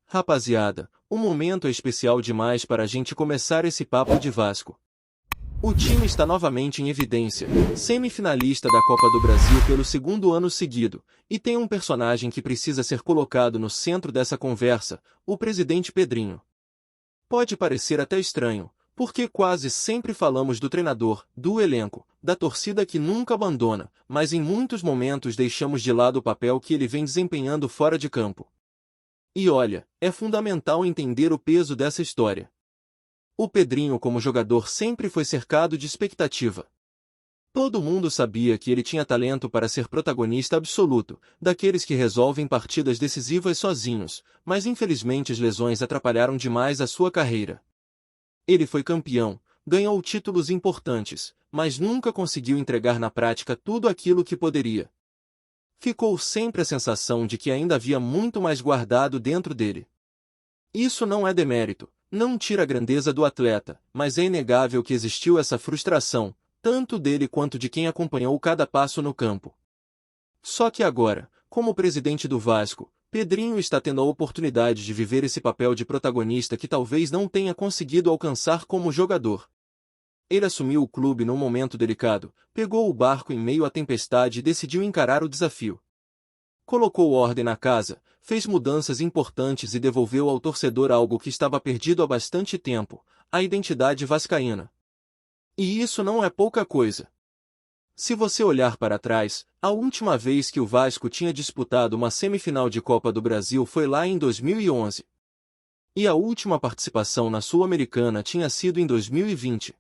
Rapaziada, o momento é especial demais para a gente começar esse papo de Vasco. O time está novamente em evidência, semifinalista da Copa do Brasil pelo segundo ano seguido, e tem um personagem que precisa ser colocado no centro dessa conversa, o presidente Pedrinho. Pode parecer até estranho, porque quase sempre falamos do treinador, do elenco, da torcida que nunca abandona, mas em muitos momentos deixamos de lado o papel que ele vem desempenhando fora de campo. E olha, é fundamental entender o peso dessa história. O Pedrinho como jogador sempre foi cercado de expectativa. Todo mundo sabia que ele tinha talento para ser protagonista absoluto, daqueles que resolvem partidas decisivas sozinhos, mas infelizmente as lesões atrapalharam demais a sua carreira. Ele foi campeão, ganhou títulos importantes, mas nunca conseguiu entregar na prática tudo aquilo que poderia. Ficou sempre a sensação de que ainda havia muito mais guardado dentro dele. Isso não é demérito, não tira a grandeza do atleta, mas é inegável que existiu essa frustração, tanto dele quanto de quem acompanhou cada passo no campo. Só que agora, como presidente do Vasco, Pedrinho está tendo a oportunidade de viver esse papel de protagonista que talvez não tenha conseguido alcançar como jogador. Ele assumiu o clube num momento delicado, pegou o barco em meio à tempestade e decidiu encarar o desafio. Colocou ordem na casa, fez mudanças importantes e devolveu ao torcedor algo que estava perdido há bastante tempo, a identidade vascaína. E isso não é pouca coisa. Se você olhar para trás, a última vez que o Vasco tinha disputado uma semifinal de Copa do Brasil foi lá em 2011. E a última participação na Sul-Americana tinha sido em 2020.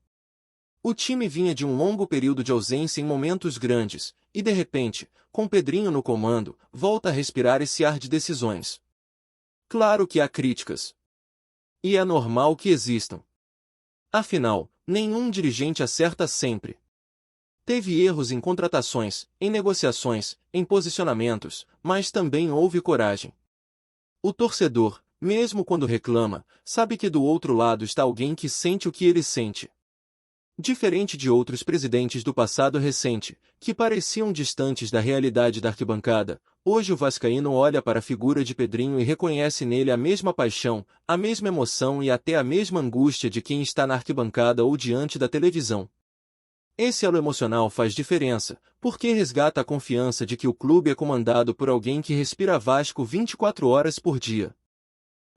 O time vinha de um longo período de ausência em momentos grandes, e de repente, com Pedrinho no comando, volta a respirar esse ar de decisões. Claro que há críticas. E é normal que existam. Afinal, nenhum dirigente acerta sempre. Teve erros em contratações, em negociações, em posicionamentos, mas também houve coragem. O torcedor, mesmo quando reclama, sabe que do outro lado está alguém que sente o que ele sente. Diferente de outros presidentes do passado recente, que pareciam distantes da realidade da arquibancada, hoje o vascaíno olha para a figura de Pedrinho e reconhece nele a mesma paixão, a mesma emoção e até a mesma angústia de quem está na arquibancada ou diante da televisão. Esse elo emocional faz diferença, porque resgata a confiança de que o clube é comandado por alguém que respira Vasco 24 horas por dia.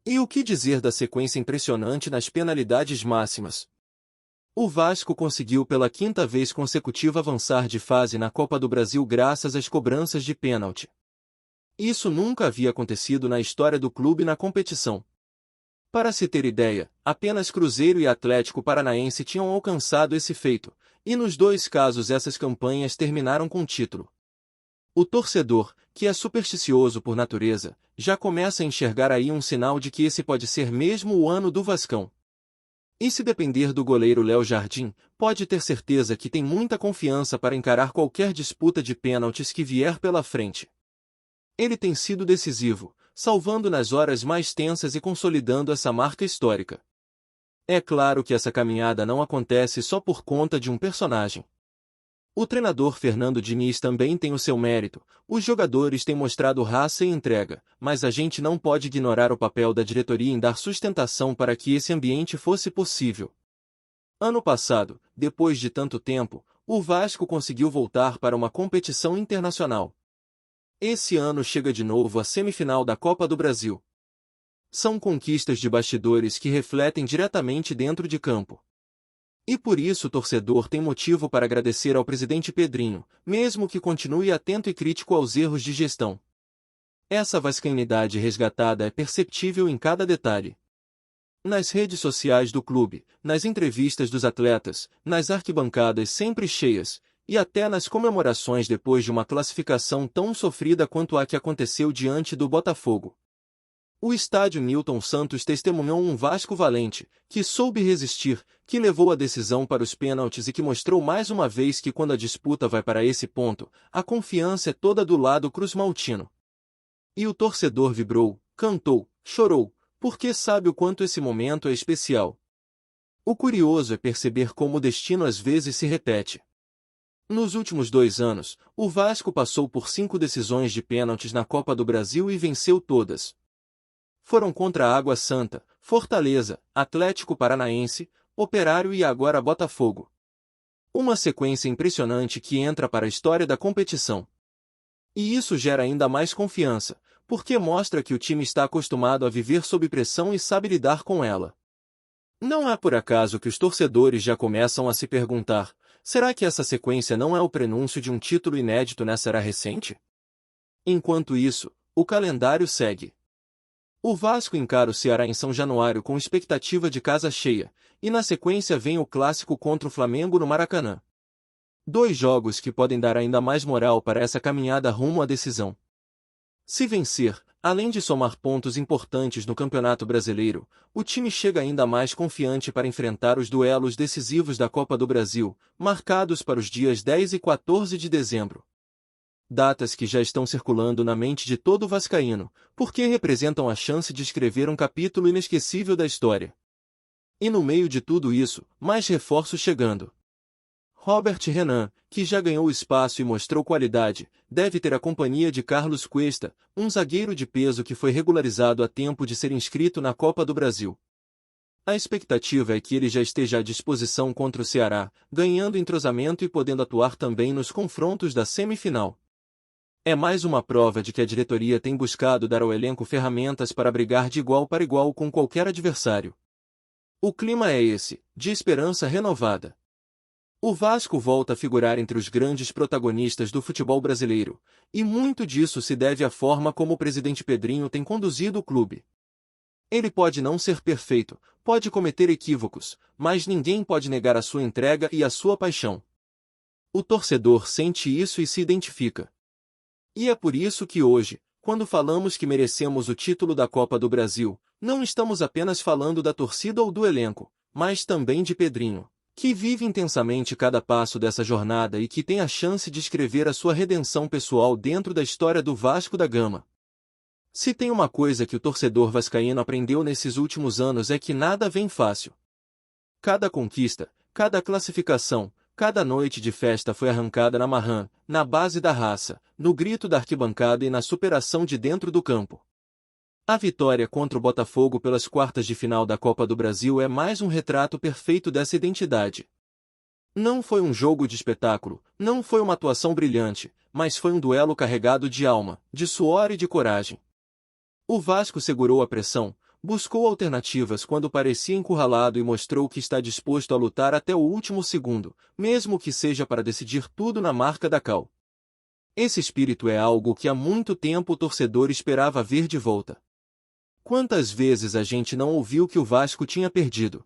E o que dizer da sequência impressionante nas penalidades máximas? O Vasco conseguiu pela quinta vez consecutiva avançar de fase na Copa do Brasil graças às cobranças de pênalti. Isso nunca havia acontecido na história do clube na competição. Para se ter ideia, apenas Cruzeiro e Atlético Paranaense tinham alcançado esse feito, e nos dois casos essas campanhas terminaram com título. O torcedor, que é supersticioso por natureza, já começa a enxergar aí um sinal de que esse pode ser mesmo o ano do Vascão. E se depender do goleiro Léo Jardim, pode ter certeza que tem muita confiança para encarar qualquer disputa de pênaltis que vier pela frente. Ele tem sido decisivo, salvando nas horas mais tensas e consolidando essa marca histórica. É claro que essa caminhada não acontece só por conta de um personagem. O treinador Fernando Diniz também tem o seu mérito, os jogadores têm mostrado raça e entrega, mas a gente não pode ignorar o papel da diretoria em dar sustentação para que esse ambiente fosse possível. Ano passado, depois de tanto tempo, o Vasco conseguiu voltar para uma competição internacional. Esse ano chega de novo à semifinal da Copa do Brasil. São conquistas de bastidores que refletem diretamente dentro de campo. E por isso o torcedor tem motivo para agradecer ao presidente Pedrinho, mesmo que continue atento e crítico aos erros de gestão. Essa vascainidade resgatada é perceptível em cada detalhe. Nas redes sociais do clube, nas entrevistas dos atletas, nas arquibancadas sempre cheias, e até nas comemorações depois de uma classificação tão sofrida quanto a que aconteceu diante do Botafogo. O estádio Newton Santos testemunhou um Vasco valente, que soube resistir, que levou a decisão para os pênaltis e que mostrou mais uma vez que quando a disputa vai para esse ponto, a confiança é toda do lado cruzmaltino. E o torcedor vibrou, cantou, chorou, porque sabe o quanto esse momento é especial. O curioso é perceber como o destino às vezes se repete. Nos últimos 2 anos, o Vasco passou por 5 decisões de pênaltis na Copa do Brasil e venceu todas. foram contra a Água Santa, Fortaleza, Atlético Paranaense, Operário e agora Botafogo. Uma sequência impressionante que entra para a história da competição. E isso gera ainda mais confiança, porque mostra que o time está acostumado a viver sob pressão e sabe lidar com ela. Não é por acaso que os torcedores já começam a se perguntar: será que essa sequência não é o prenúncio de um título inédito nessa era recente? Enquanto isso, o calendário segue. O Vasco encara o Ceará em São Januário com expectativa de casa cheia, e na sequência vem o clássico contra o Flamengo no Maracanã. 2 jogos que podem dar ainda mais moral para essa caminhada rumo à decisão. Se vencer, além de somar pontos importantes no Campeonato Brasileiro, o time chega ainda mais confiante para enfrentar os duelos decisivos da Copa do Brasil, marcados para os dias 10 e 14 de dezembro. Datas que já estão circulando na mente de todo vascaíno, porque representam a chance de escrever um capítulo inesquecível da história. E no meio de tudo isso, mais reforços chegando. Robert Renan, que já ganhou espaço e mostrou qualidade, deve ter a companhia de Carlos Cuesta, um zagueiro de peso que foi regularizado a tempo de ser inscrito na Copa do Brasil. A expectativa é que ele já esteja à disposição contra o Ceará, ganhando entrosamento e podendo atuar também nos confrontos da semifinal. É mais uma prova de que a diretoria tem buscado dar ao elenco ferramentas para brigar de igual para igual com qualquer adversário. O clima é esse, de esperança renovada. O Vasco volta a figurar entre os grandes protagonistas do futebol brasileiro, e muito disso se deve à forma como o presidente Pedrinho tem conduzido o clube. Ele pode não ser perfeito, pode cometer equívocos, mas ninguém pode negar a sua entrega e a sua paixão. O torcedor sente isso e se identifica. E é por isso que hoje, quando falamos que merecemos o título da Copa do Brasil, não estamos apenas falando da torcida ou do elenco, mas também de Pedrinho, que vive intensamente cada passo dessa jornada e que tem a chance de escrever a sua redenção pessoal dentro da história do Vasco da Gama. Se tem uma coisa que o torcedor vascaíno aprendeu nesses últimos anos é que nada vem fácil. Cada conquista, cada classificação, cada noite de festa foi arrancada na marrã, na base da raça, no grito da arquibancada e na superação de dentro do campo. A vitória contra o Botafogo pelas quartas de final da Copa do Brasil é mais um retrato perfeito dessa identidade. Não foi um jogo de espetáculo, não foi uma atuação brilhante, mas foi um duelo carregado de alma, de suor e de coragem. O Vasco segurou a pressão, buscou alternativas quando parecia encurralado e mostrou que está disposto a lutar até o último segundo, mesmo que seja para decidir tudo na marca da cal. Esse espírito é algo que há muito tempo o torcedor esperava ver de volta. Quantas vezes a gente não ouviu que o Vasco tinha perdido?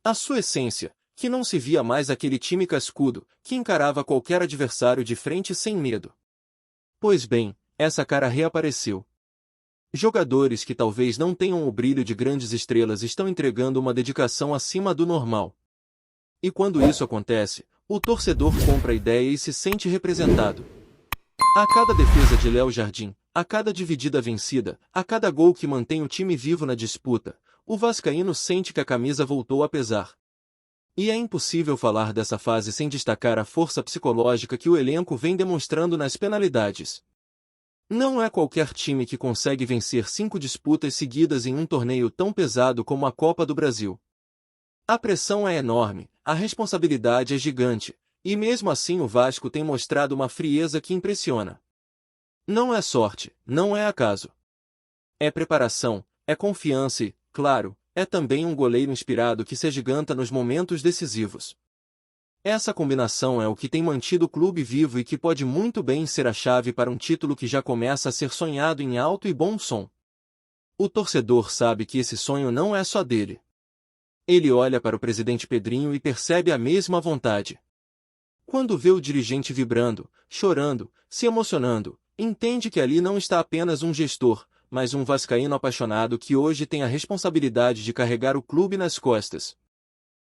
A sua essência, que não se via mais aquele time cascudo, que encarava qualquer adversário de frente sem medo. Pois bem, essa cara reapareceu. Jogadores que talvez não tenham o brilho de grandes estrelas estão entregando uma dedicação acima do normal. E quando isso acontece, o torcedor compra a ideia e se sente representado. A cada defesa de Léo Jardim, a cada dividida vencida, a cada gol que mantém o time vivo na disputa, o vascaíno sente que a camisa voltou a pesar. E é impossível falar dessa fase sem destacar a força psicológica que o elenco vem demonstrando nas penalidades. Não é qualquer time que consegue vencer 5 disputas seguidas em um torneio tão pesado como a Copa do Brasil. A pressão é enorme, a responsabilidade é gigante, e mesmo assim o Vasco tem mostrado uma frieza que impressiona. Não é sorte, não é acaso. É preparação, é confiança e, claro, é também um goleiro inspirado que se agiganta nos momentos decisivos. Essa combinação é o que tem mantido o clube vivo e que pode muito bem ser a chave para um título que já começa a ser sonhado em alto e bom som. O torcedor sabe que esse sonho não é só dele. Ele olha para o presidente Pedrinho e percebe a mesma vontade. Quando vê o dirigente vibrando, chorando, se emocionando, entende que ali não está apenas um gestor, mas um vascaíno apaixonado que hoje tem a responsabilidade de carregar o clube nas costas.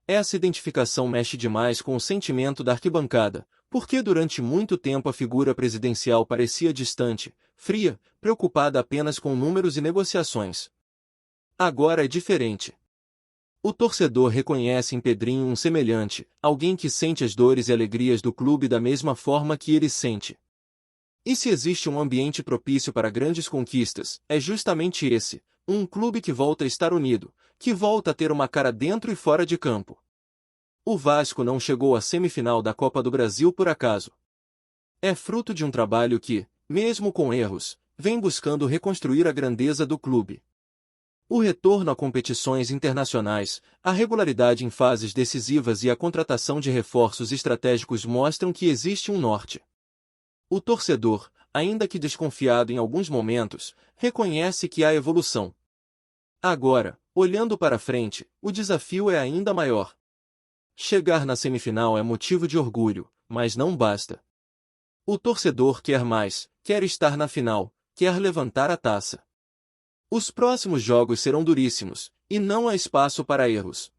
Essa identificação mexe demais com o sentimento da arquibancada, porque durante muito tempo a figura presidencial parecia distante, fria, preocupada apenas com números e negociações. Agora é diferente. O torcedor reconhece em Pedrinho um semelhante, alguém que sente as dores e alegrias do clube da mesma forma que ele sente. E se existe um ambiente propício para grandes conquistas, é justamente esse, um clube que volta a estar unido, que volta a ter uma cara dentro e fora de campo. O Vasco não chegou à semifinal da Copa do Brasil por acaso. É fruto de um trabalho que, mesmo com erros, vem buscando reconstruir a grandeza do clube. O retorno a competições internacionais, a regularidade em fases decisivas e a contratação de reforços estratégicos mostram que existe um norte. O torcedor, ainda que desconfiado em alguns momentos, reconhece que há evolução. Agora, olhando para frente, o desafio é ainda maior. Chegar na semifinal é motivo de orgulho, mas não basta. O torcedor quer mais, quer estar na final, quer levantar a taça. Os próximos jogos serão duríssimos, e não há espaço para erros.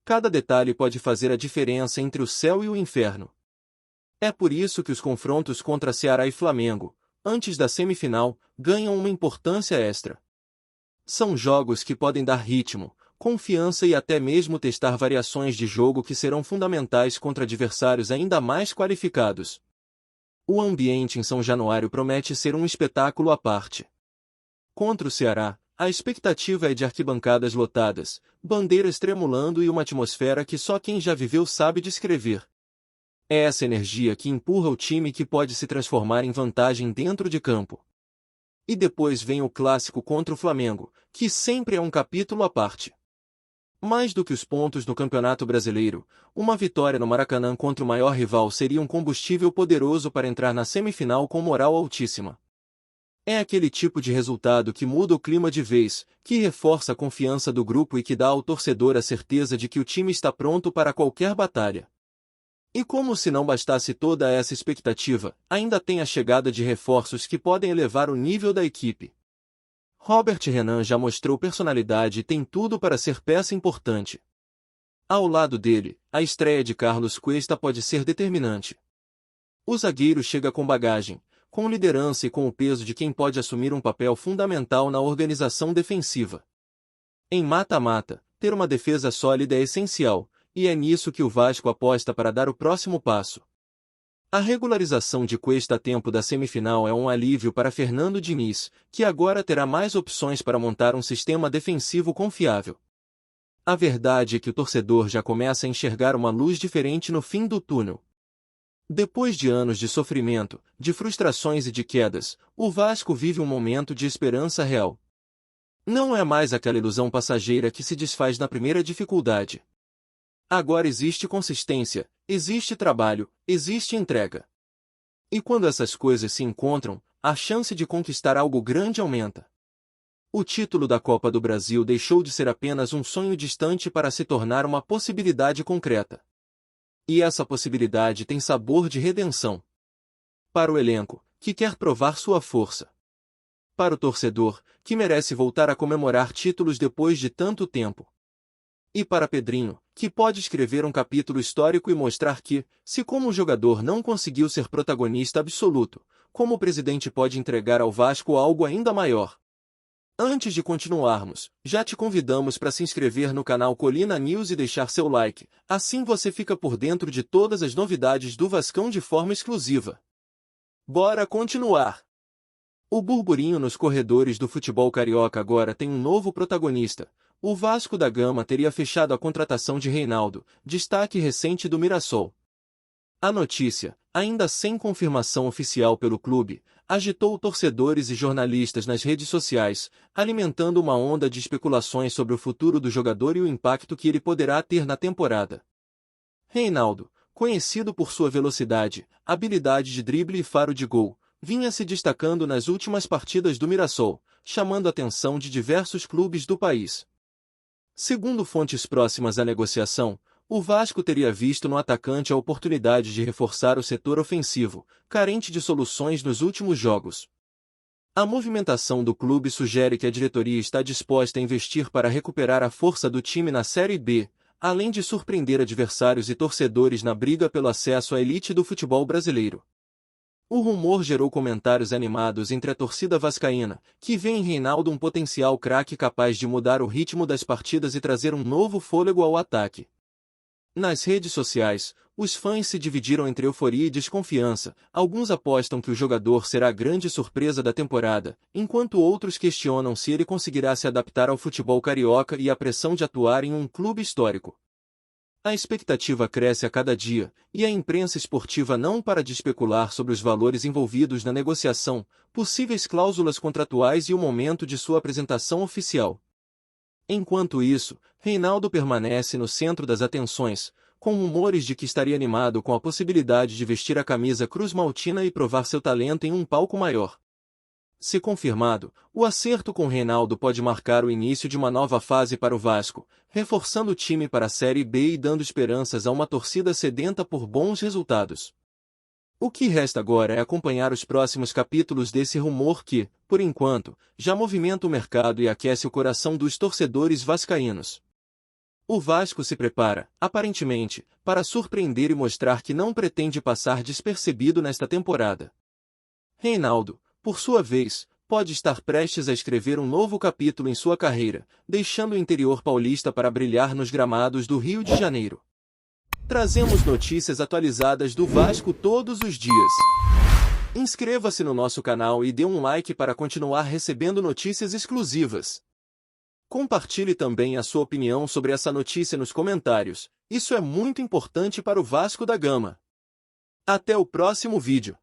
Cada detalhe pode fazer a diferença entre o céu e o inferno. É por isso que os confrontos contra Ceará e Flamengo, antes da semifinal, ganham uma importância extra. São jogos que podem dar ritmo, confiança e até mesmo testar variações de jogo que serão fundamentais contra adversários ainda mais qualificados. O ambiente em São Januário promete ser um espetáculo à parte. Contra o Ceará, a expectativa é de arquibancadas lotadas, bandeiras tremulando e uma atmosfera que só quem já viveu sabe descrever. É essa energia que empurra o time que pode se transformar em vantagem dentro de campo. E depois vem o clássico contra o Flamengo, que sempre é um capítulo à parte. Mais do que os pontos no Campeonato Brasileiro, uma vitória no Maracanã contra o maior rival seria um combustível poderoso para entrar na semifinal com moral altíssima. É aquele tipo de resultado que muda o clima de vez, que reforça a confiança do grupo e que dá ao torcedor a certeza de que o time está pronto para qualquer batalha. E como se não bastasse toda essa expectativa, ainda tem a chegada de reforços que podem elevar o nível da equipe. Robert Renan já mostrou personalidade e tem tudo para ser peça importante. Ao lado dele, a estreia de Carlos Cuesta pode ser determinante. O zagueiro chega com bagagem, com liderança e com o peso de quem pode assumir um papel fundamental na organização defensiva. Em mata-mata, ter uma defesa sólida é essencial, e é nisso que o Vasco aposta para dar o próximo passo. A regularização de Cuesta a tempo da semifinal é um alívio para Fernando Diniz, que agora terá mais opções para montar um sistema defensivo confiável. A verdade é que o torcedor já começa a enxergar uma luz diferente no fim do túnel. Depois de anos de sofrimento, de frustrações e de quedas, o Vasco vive um momento de esperança real. Não é mais aquela ilusão passageira que se desfaz na primeira dificuldade. Agora existe consistência, existe trabalho, existe entrega. E quando essas coisas se encontram, a chance de conquistar algo grande aumenta. O título da Copa do Brasil deixou de ser apenas um sonho distante para se tornar uma possibilidade concreta. E essa possibilidade tem sabor de redenção. Para o elenco, que quer provar sua força. Para o torcedor, que merece voltar a comemorar títulos depois de tanto tempo. E para Pedrinho, que pode escrever um capítulo histórico e mostrar que, se como jogador não conseguiu ser protagonista absoluto, como o presidente pode entregar ao Vasco algo ainda maior. Antes de continuarmos, já te convidamos para se inscrever no canal Colina News e deixar seu like, assim você fica por dentro de todas as novidades do Vascão de forma exclusiva. Bora continuar! O burburinho nos corredores do futebol carioca agora tem um novo protagonista. O Vasco da Gama teria fechado a contratação de Reinaldo, destaque recente do Mirassol. A notícia, ainda sem confirmação oficial pelo clube, agitou torcedores e jornalistas nas redes sociais, alimentando uma onda de especulações sobre o futuro do jogador e o impacto que ele poderá ter na temporada. Reinaldo, conhecido por sua velocidade, habilidade de drible e faro de gol, vinha se destacando nas últimas partidas do Mirassol, chamando a atenção de diversos clubes do país. Segundo fontes próximas à negociação, o Vasco teria visto no atacante a oportunidade de reforçar o setor ofensivo, carente de soluções nos últimos jogos. A movimentação do clube sugere que a diretoria está disposta a investir para recuperar a força do time na Série B, além de surpreender adversários e torcedores na briga pelo acesso à elite do futebol brasileiro. O rumor gerou comentários animados entre a torcida vascaína, que vê em Reinaldo um potencial craque capaz de mudar o ritmo das partidas e trazer um novo fôlego ao ataque. Nas redes sociais, Os fãs se dividiram entre euforia e desconfiança. Alguns apostam que o jogador será a grande surpresa da temporada, enquanto outros questionam se ele conseguirá se adaptar ao futebol carioca e à pressão de atuar em um clube histórico. A expectativa cresce a cada dia, e a imprensa esportiva não para de especular sobre os valores envolvidos na negociação, possíveis cláusulas contratuais e o momento de sua apresentação oficial. Enquanto isso, Reinaldo permanece no centro das atenções, com rumores de que estaria animado com a possibilidade de vestir a camisa cruz-maltina e provar seu talento em um palco maior. Se confirmado, o acerto com Reinaldo pode marcar o início de uma nova fase para o Vasco, reforçando o time para a Série B e dando esperanças a uma torcida sedenta por bons resultados. O que resta agora é acompanhar os próximos capítulos desse rumor que, por enquanto, já movimenta o mercado e aquece o coração dos torcedores vascaínos. O Vasco se prepara, aparentemente, para surpreender e mostrar que não pretende passar despercebido nesta temporada. Reinaldo, por sua vez, pode estar prestes a escrever um novo capítulo em sua carreira, deixando o interior paulista para brilhar nos gramados do Rio de Janeiro. Trazemos notícias atualizadas do Vasco todos os dias. Inscreva-se no nosso canal e dê um like para continuar recebendo notícias exclusivas. Compartilhe também a sua opinião sobre essa notícia nos comentários, isso é muito importante para o Vasco da Gama. Até o próximo vídeo.